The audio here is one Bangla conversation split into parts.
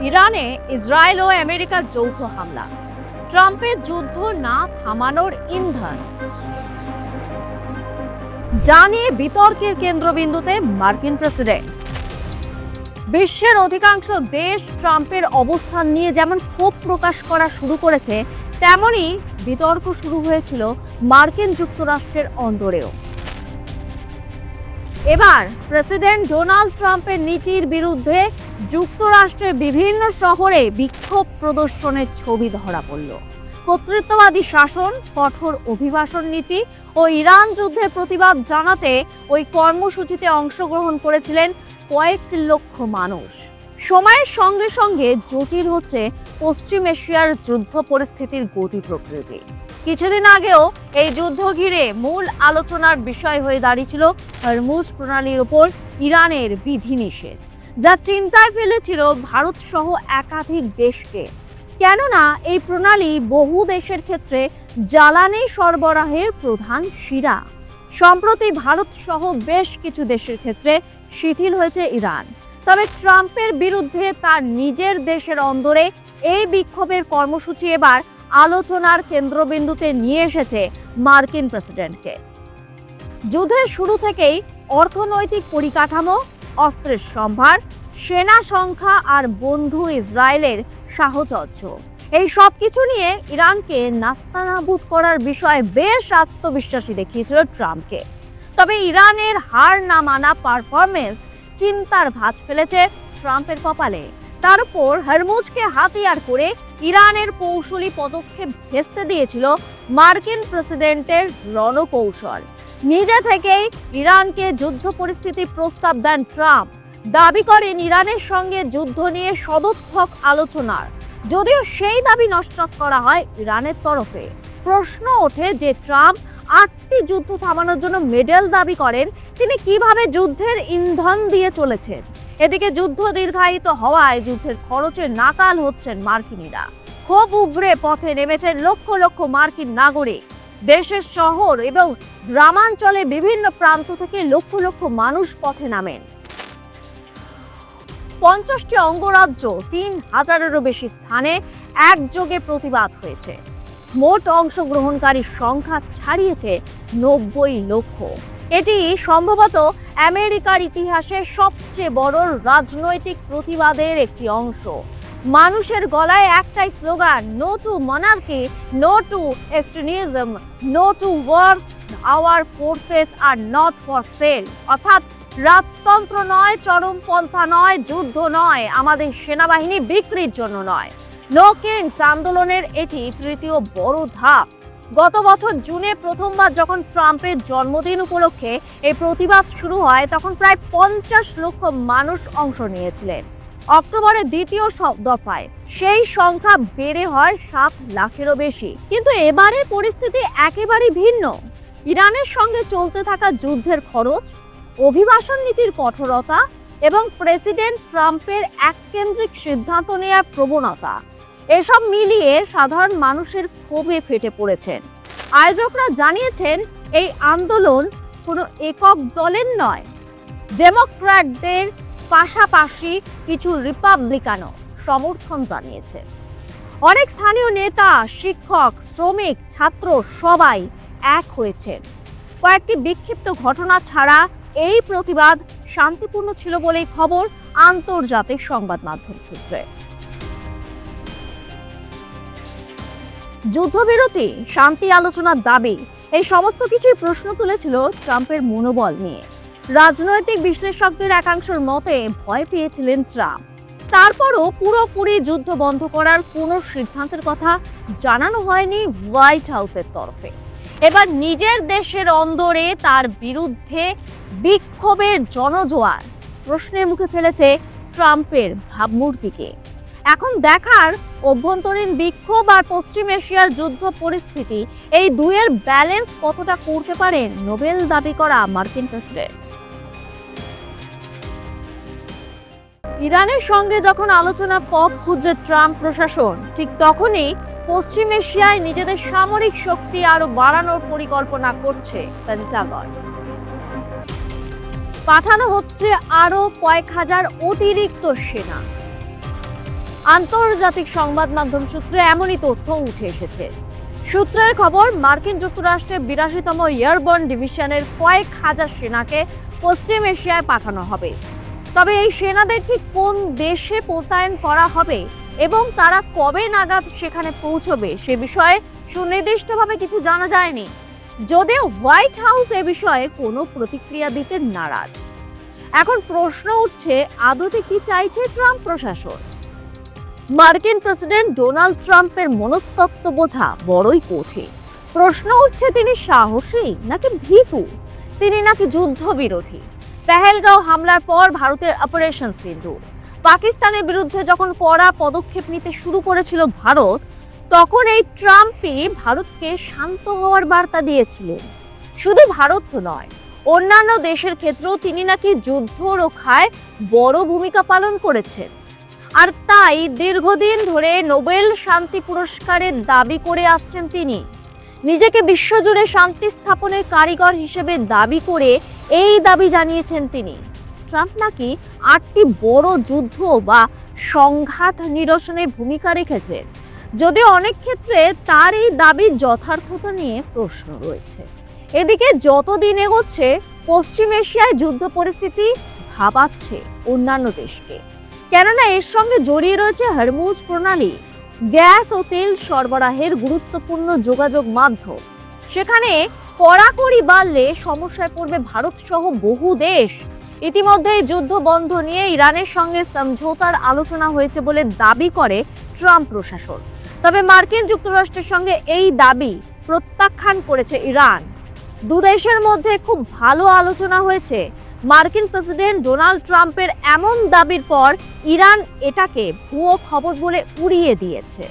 ইরানে ইসরায়েল ও আমেরিকার যৌথ হামলা, ট্রাম্পের যুদ্ধ না থামানোর ইন্ধন, যা নিয়ে বিতর্কের কেন্দ্রবিন্দুতে মার্কিন প্রেসিডেন্ট। বিশ্বের অধিকাংশ দেশ ট্রাম্পের অবস্থান নিয়ে যেমন ক্ষোভ প্রকাশ করা শুরু করেছে, তেমনি বিতর্ক শুরু হয়েছিল মার্কিন যুক্তরাষ্ট্রের অন্দরেও। এবার প্রেসিডেন্ট ডোনাল্ড ট্রাম্পের নীতির বিরুদ্ধে যুক্তরাষ্ট্রের বিভিন্ন শহরে বিক্ষোভ প্রদর্শনের ছবি ধরা পড়ল। কর্তৃত্ববাদী শাসন, কঠোর অভিবাসন নীতি ও ইরান যুদ্ধের প্রতিবাদ জানাতে ওই কর্মসূচিতে অংশগ্রহণ করেছিলেন কয়েক লক্ষ মানুষ। সময়ের সঙ্গে সঙ্গে জটিল হচ্ছে পশ্চিম এশিয়ার যুদ্ধ পরিস্থিতির গতি প্রকৃতি। কিছুদিন আগেও এই যুদ্ধ ঘিরে মূল আলোচনার বিষয় হয়ে দাঁড়িয়েছিল হরমুজ প্রণালীর ওপর ইরানের বিধিনিষেধ, যা চিন্তায় ফেলেছিল ভারত সহ একাধিক দেশকে। কেননা এই প্রণালী বহু দেশের ক্ষেত্রে জ্বালানি সরবরাহের প্রধান শিরা। সম্প্রতি ভারত সহ বেশ কিছু দেশের ক্ষেত্রে শিথিল হয়েছে ইরান। তবে ট্রাম্পের বিরুদ্ধে তার নিজের দেশের অন্দরে এই বিক্ষোভের কর্মসূচি এবার আলোচনার কেন্দ্রবিন্দুতে নিয়ে এসেছে মার্কিন প্রেসিডেন্টকে। যুদ্ধের শুরু থেকেই অর্থনৈতিক পরিকাঠামো, অস্ত্রের সম্ভার, সেনা সংখ্যা আর বন্ধু ইসরায়েলের সাহচর্য, এই সব কিছু নিয়ে ইরানকে নাস্তানাবুদ করার বিষয়ে বেশ আত্মবিশ্বাসী দেখিয়েছিল ট্রাম্পকে। তবে ইরানের হার না মানা পারফরমেন্স চিন্তার ভাঁজ ফেলেছে ট্রাম্পের কপালে। তার উপর হরমুজকে হাতিয়ার করে ইরানের কৌশলী পদক্ষেপ ভেস্তে দিয়েছিল মার্কিন প্রেসিডেন্টের রণকৌশল। নিজে থেকেই ইরানকে যুদ্ধ পরিস্থিতি প্রস্তাব দেন ট্রাম্প। দাবি করেন ইরানের সঙ্গে যুদ্ধ নিয়ে সদর্থক আলোচনার, যদিও সেই দাবি নস্যাৎ করা হয় ইরানের তরফে। প্রশ্ন ওঠে যে ট্রাম্প 8টি যুদ্ধ থামানোর জন্য মেডেল দাবি করেন, তিনি কিভাবে যুদ্ধের ইন্ধন দিয়ে চলেছেন। এদিকে যুদ্ধ দীর্ঘায়িত হওয়ায় যুদ্ধের খরচে নাকাল হচ্ছেন মার্কিনিরা। ক্ষোভ উগরে পথে নেমেছেন লক্ষ লক্ষ মার্কিন নাগরিক। দেশের শহর এবং গ্রামাঞ্চলে বিভিন্ন প্রান্ত থেকে লক্ষ লক্ষ মানুষ পথে নামেন। 50টি অঙ্গরাজ্য, 3000-এরও বেশি স্থানে একযোগে প্রতিবাদ হয়েছে। মোট অংশগ্রহণকারীর সংখ্যা ছাড়িয়েছে 90 লক্ষ। এটি সম্ভবত আমেরিকার ইতিহাসে সবচেয়ে বড় রাজনৈতিক প্রতিবাদের একটি অংশ। মানুষের গলায় একটাই slogan, no to monarchy, no to extremism, no to wars, our forces are not for sale. অর্থাৎ রাজতন্ত্র নয়, চরমপন্থা নয়, যুদ্ধ নয়, আমাদের সেনাবাহিনী বিক্রির জন্য নয়। নো কিংস আন্দোলনের এটি তৃতীয় বড় ধাপ। গত বছর জুনে প্রথমবার যখন ট্রাম্পের জন্মদিন উপলক্ষে এই প্রতিবাদ শুরু হয়, তখন প্রায় 50 লক্ষ মানুষ অংশ নিয়েছিলেন। অক্টোবরের দ্বিতীয় দফায় সেই সংখ্যা বেড়ে হয় 7 লাখেরও বেশি। কিন্তু এবারে পরিস্থিতি একেবারেই ভিন্ন। ইরানের সঙ্গে চলতে থাকা যুদ্ধের খরচ, অভিবাসন নীতির কঠোরতা এবং প্রেসিডেন্ট ট্রাম্পের এককেন্দ্রিক সিদ্ধান্ত নেওয়ার প্রবণতা, এসব মিলিয়ে সাধারণ মানুষের ক্ষোভে ফেটে পড়েছেন। আয়োজকরা জানিয়েছেন এই আন্দোলন কোনো একক দলের নয়। ডেমোক্র্যাটদের পাশাপাশি কিছু রিপাবলিকানও সমর্থন জানিয়েছে। অনেক স্থানীয় নেতা, শিক্ষক, শ্রমিক, ছাত্র সবাই এক হয়েছেন। কয়েকটি বিক্ষিপ্ত ঘটনা ছাড়া এই প্রতিবাদ শান্তিপূর্ণ ছিল বলেই খবর আন্তর্জাতিক সংবাদ মাধ্যম সূত্রে। যুদ্ধবিরতি, শান্তি আলোচনার দাবি, এই সমস্ত কিছুই প্রশ্ন তুলেছিল ট্রাম্পের মনোবল নিয়ে। রাজনৈতিক বিশ্লেষকদের একাংশের মতে ভয় পেয়েছিলেন ট্রাম্প। তারপরও পুরোপুরি যুদ্ধ বন্ধ করার কোনো সিদ্ধান্তের কথা জানানো হয়নি হোয়াইট হাউসের তরফে। এবার নিজের দেশের অন্দরে তার বিরুদ্ধে বিক্ষোভের জনজোয়ার প্রশ্নের মুখে ফেলেছে ট্রাম্পের ভাবমূর্তিকে। এখন দেখার অভ্যন্তরীণ বিক্ষোভ আর পশ্চিম এশিয়ার যুদ্ধ পরিস্থিতি, এই দুয়ের ব্যালেন্স কতটা করতে পারেন নোবেল দাবি করা মার্কিন প্রেসিডেন্ট। ইরানের সঙ্গে যখন আলোচনার পথ খুঁজছে ট্রাম্প প্রশাসন, ঠিক তখনই পশ্চিম এশিয়ায় নিজেদের সামরিক শক্তি আরো বাড়ানোর পরিকল্পনা করছে পেন্টাগন। পাঠানো হচ্ছে আরো কয়েক হাজার অতিরিক্ত সেনা। আন্তর্জাতিক সংবাদ মাধ্যম সূত্রে এমনই তথ্য উঠে এসেছে। সূত্রের খবর, মার্কিন যুক্তরাষ্ট্রের 82তম এয়ারবর্ন ডিভিশনের কয়েক হাজার সেনাকে পশ্চিম এশিয়ায় পাঠানো হবে। তবে এই সেনাদের ঠিক কোন দেশে মোতায়েন করা হবে এবং তারা কবে নাগাদ সেখানে পৌঁছবে সে বিষয়ে সুনির্দিষ্টভাবে কিছু জানা যায়নি, যদিও হোয়াইট হাউস এ বিষয়ে কোনো প্রতিক্রিয়া দিতে নারাজ। এখন প্রশ্ন উঠছে, আদতে কি চাইছে ট্রাম্প প্রশাসন? মার্কিন প্রেসিডেন্ট ডোনাল্ড ট্রাম্পের মনস্তত্ত্ব বোঝা বড়ই কঠিন। প্রশ্ন উঠছে, তিনি সাহসী নাকি ভীতু? তিনি নাকি যুদ্ধবিরোধী? পেহেলগাঁও হামলার পর ভারতের অপারেশন সিন্দুর, পাকিস্তানের বিরুদ্ধে যখন কড়া পদক্ষেপ নিতে শুরু করেছিল ভারত, তখন এই ট্রাম্পই ভারতকে শান্ত হওয়ার বার্তা দিয়েছিলেন। শুধু ভারত তো নয়, অন্যান্য দেশের ক্ষেত্রেও তিনি নাকি যুদ্ধ রক্ষায় বড় ভূমিকা পালন করেছেন। আর তাই দীর্ঘদিন ধরে নোবেল শান্তি পুরস্কারের দাবি করে আসছেন তিনি। নিজেকে বিশ্বজুড়ে শান্তি স্থাপনের কারিগর হিসেবে দাবি করে এই দাবি জানিয়েছেন তিনি। ট্রাম্প নাকি 8টি বড় যুদ্ধ বা সংঘাত নিরসনে ভূমিকা রেখেছেন, যদিও অনেক ক্ষেত্রে তার এই দাবির যথার্থতা নিয়ে প্রশ্ন রয়েছে। এদিকে যতদিন এগোচ্ছে, পশ্চিম এশিয়ায় যুদ্ধ পরিস্থিতি ভাবাচ্ছে অন্যান্য দেশকে, কেননা এর সঙ্গে জড়িয়ে রয়েছে হরমুজ প্রণালী, গ্যাস ও তেল সরবরাহের গুরুত্বপূর্ণ যোগাযোগ মাধ্যম। সেখানে কড়াকড়ি বাড়লে সমস্যায় পড়বে ভারত সহ বহু দেশ। ইতিমধ্যে যুদ্ধ বন্ধ নিয়ে ইরানের সঙ্গে সমঝোতার আলোচনা হয়েছে বলে দাবি করে ট্রাম্প প্রশাসন। তবে মার্কিন যুক্তরাষ্ট্রের সঙ্গে এই দাবি প্রত্যাখ্যান করেছে ইরান। দুদেশের মধ্যে খুব ভালো আলোচনা হয়েছে। মার্কিন প্রেসিডেন্ট ডোনাল্ড ট্রাম্পের এমন দাবির পর ইরান এটাকে ভুয়ো খবর বলে উড়িয়ে দিয়েছে।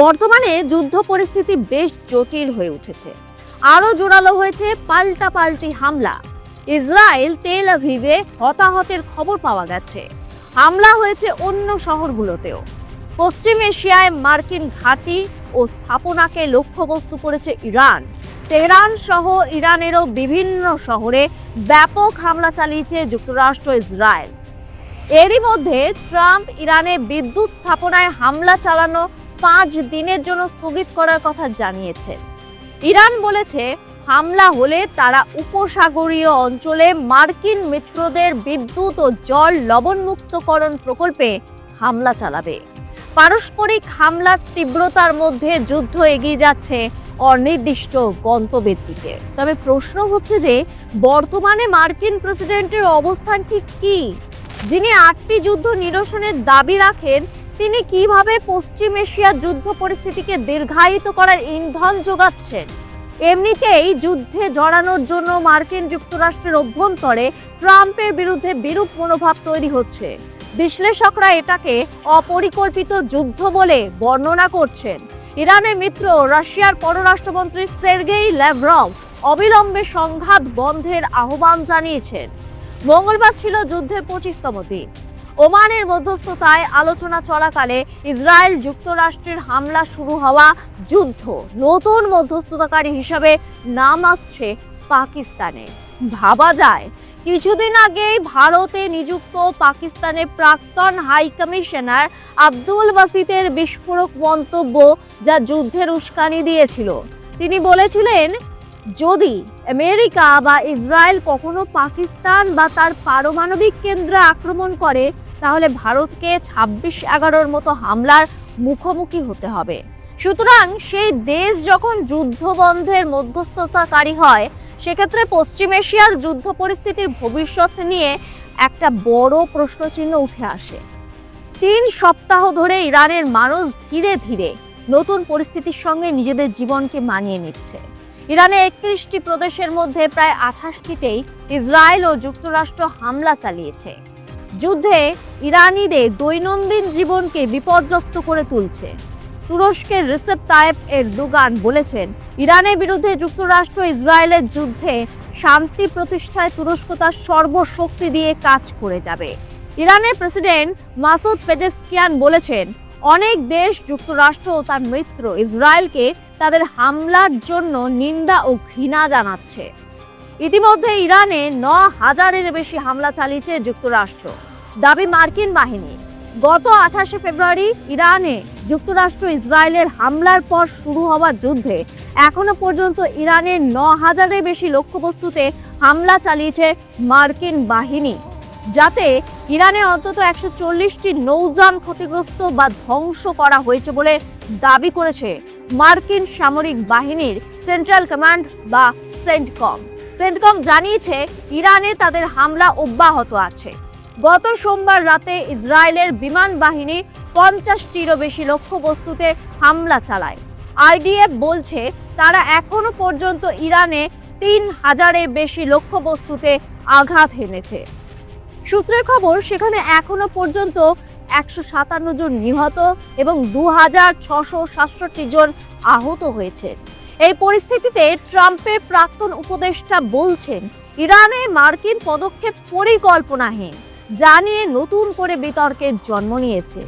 বর্তমানে যুদ্ধ পরিস্থিতি বেশ জটিল হয়ে উঠেছে। আরো জোরালো হয়েছে পাল্টাপাল্টি হামলা। ইসরায়েল তেল আভিভে হতাহতের খবর পাওয়া গেছে। হামলা হয়েছে অন্য শহরগুলোতেও। পশ্চিম এশিয়ায় মার্কিন ঘাঁটি ও স্থাপনাকে লক্ষ্যবস্তু করেছে ইরান। তেহরান সহ ইরানেরও বিভিন্ন শহরে ব্যাপক হামলা চালিয়েছে যুক্তরাষ্ট্র ইসরায়েল। এরই মধ্যে ট্রাম্প ইরানে বিদ্যুৎ স্থাপনায় হামলা চালানো 5 দিনের জন্য স্থগিত করার কথা জানিয়েছেন। ইরান বলেছে, হামলা হলে তারা উপসাগরীয় অঞ্চলে মার্কিন মিত্রদের বিদ্যুৎ ও জল লবণমুক্তকরণ প্রকল্পে হামলা চালাবে। পারস্পরিক হামলার তীব্রতার মধ্যে যুদ্ধ এগিয়ে যাচ্ছে অনির্দিষ্ট গন্তব্যের দিকে। তবে প্রশ্ন হচ্ছে যে, বর্তমানে মার্কিন প্রেসিডেন্টের অবস্থান ঠিক কি? যিনি 8টি যুদ্ধ নিরসনের দাবি রাখেন, তিনি কিভাবে পশ্চিম এশিয়ার যুদ্ধ পরিস্থিতিকে দীর্ঘায়িত করার ইন্ধন যোগাচ্ছেন? এমনিতেই যুদ্ধে জড়ানোর জন্য মার্কিন যুক্তরাষ্ট্রের অভ্যন্তরে ট্রাম্পের বিরুদ্ধে বিরূপ মনোভাব তৈরি হচ্ছে। বিশ্লেষকরা এটাকে অপরিকল্পিত যুদ্ধ বলে বর্ণনা করছেন। ইরানের মিত্র রাশিয়ার পররাষ্ট্রমন্ত্রী সের্গেই ল্যাভরভ অবিলম্বে সংঘাত বন্ধের আহ্বান জানিয়েছেন। মঙ্গলবার ছিল যুদ্ধের 25তম দিন। ওমানের মধ্যস্থতায় আলোচনা চলাকালে ইসরায়েল যুক্তরাষ্ট্রের হামলা শুরু হওয়া যুদ্ধ নতুন মধ্যস্থতাকারী হিসাবে নাম আসছে পাকিস্তানে। ভাবা যায়, কিছুদিন আগেই ভারতে নিযুক্ত পাকিস্তানের প্রাক্তন হাই কমিশনার আব্দুল বাসিতের বিস্ফোরক মন্তব্য যা যুদ্ধের উস্কানি দিয়েছিল। তিনি বলেছিলেন, যদি আমেরিকা বা ইসরায়েল কখনো পাকিস্তান বা তার পারমাণবিক কেন্দ্রে আক্রমণ করে, তাহলে ভারতকে 26/11-র মতো হামলার মুখোমুখি হতে হবে। সুতরাং সেই দেশ যখন যুদ্ধ বন্ধের মধ্যস্থতাকারী হয়, সেক্ষেত্রে পশ্চিম এশিয়ার যুদ্ধ পরিস্থিতির ভবিষ্যৎ নিয়ে একটা বড় প্রশ্নচিহ্ন উঠে আসে। 3 সপ্তাহ ধরে ইরানের মানুষ ধীরে ধীরে নতুন পরিস্থিতির সঙ্গে নিজেদের জীবনকে মানিয়ে নিচ্ছে। ইরানে 31টি প্রদেশের মধ্যে প্রায় 28টিতেই ইসরায়েল ও যুক্তরাষ্ট্র হামলা চালিয়েছে। যুদ্ধে ইরানিদের দৈনন্দিন জীবনকে বিপর্যস্ত করে তুলছে। তুরস্কের রিসেপ তাইপ এরদোগান বলেছেন, ইরানের বিরুদ্ধে যুক্তরাষ্ট্র ইসরায়েলের যুদ্ধে শান্তি প্রতিষ্ঠায় তুরস্ক তার সর্বশক্তি দিয়ে কাজ করে যাবে। ইরানের প্রেসিডেন্ট মাসুদ পেজেশকিয়ান বলেছেন, অনেক দেশ যুক্তরাষ্ট্র ও তার মিত্র ইসরায়েলকে তাদের হামলার জন্য নিন্দা ও ঘৃণা জানাচ্ছে। ইতিমধ্যে ইরানে ৯,০০০-এর বেশি হামলা চালিয়েছে যুক্তরাষ্ট্র, দাবি মার্কিন বাহিনী। গত ২৮শে ফেব্রুয়ারি ইরানে যুক্তরাষ্ট্র ইসরায়েলের হামলার পর শুরু হওয়া যুদ্ধে এখনো পর্যন্ত ইরানের ৯,০০০-এর বেশি লক্ষ্যবস্তুতে হামলা চালিয়েছে মার্কিন বাহিনী, যাতে ইরানে অন্তত ১৪০টি নৌযান ক্ষতিগ্রস্ত বা ধ্বংস করা হয়েছে বলে দাবি করেছে মার্কিন সামরিক বাহিনীর সেন্ট্রাল কমান্ড বা সেন্টকম। সেন্টকম জানিয়েছে ইরানে তাদের হামলা অব্যাহত আছে। গত সোমবার রাতে ইসরায়েলের বিমান বাহিনী ৫০টিরও বেশি লক্ষ্যবস্তুতে হামলা চালায়। আইডিএফ বলছে তারা এখনো পর্যন্ত ইরানে ৩,০০০-এর বেশি লক্ষ্যবস্তুতে আঘাত হেনেছে। সূত্রের খবর, সেখানে এখনো পর্যন্ত ১৫৭ জন নিহত এবং ২,৬৬৭ জন আহত হয়েছে। এই পরিস্থিতিতে ট্রাম্পের প্রাক্তন উপদেষ্টা বলছেন ইরানে মার্কিন পদক্ষেপ পরিকল্পনাহীন, যা নিয়ে নতুন করে বিতর্কের জন্ম নিয়েছে।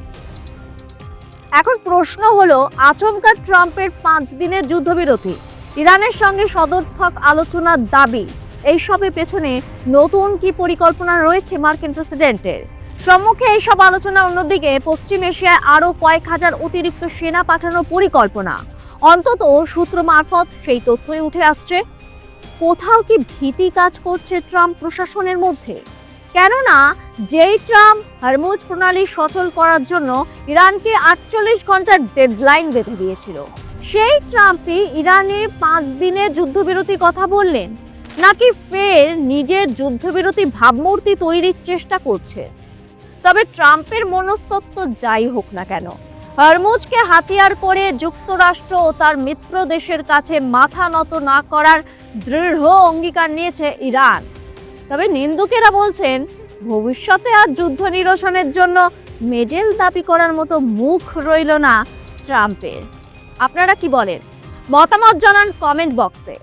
এখন প্রশ্ন হলো, আচমকা ট্রাম্পের ৫ দিনের যুদ্ধবিরতি, ইরানের সঙ্গে সদর্থক আলোচনার দাবি, এইসবের পেছনে নতুন কি পরিকল্পনা রয়েছে মার্কিন প্রেসিডেন্টের? সম্মুখে এইসব আলোচনা, অন্যদিকে পশ্চিম এশিয়ায় আরও কয়েক হাজার অতিরিক্ত সেনা পাঠানোর পরিকল্পনা। অন্তত সূত্র মারফত সেই তথ্যই উঠে আসছে। কোথাও কি ভীতি কাজ করছে ট্রাম্প প্রশাসনের মধ্যে? কেননা যেই ট্রাম্প হরমুজ প্রণালী সচল করার জন্য ইরানকে ৪৮ ঘন্টার ডেডলাইন বেঁধে দিয়েছিল, সেই ট্রাম্পই ইরানে ৫ দিনের যুদ্ধবিরতি কথা বললেন, নাকি ফের নিজের যুদ্ধবিরতি ভাবমূর্তি তৈরির চেষ্টা করছে? তবে ট্রাম্পের মনস্তত্ত্ব যাই হোক না কেন, হরমুজকে হাতিয়ার করে যুক্তরাষ্ট্র ও তার মিত্র দেশের কাছে মাথা নত না করার দৃঢ় অঙ্গীকার নিয়েছে ইরান। তবে নিন্দুকেরা বলছেন ভবিষ্যতে আর যুদ্ধ নিরসনের জন্য মেডেল দাবি করার মতো মুখ রইল না ট্রাম্পের। আপনারা কি বলেন? মতামত জানান কমেন্ট বক্সে।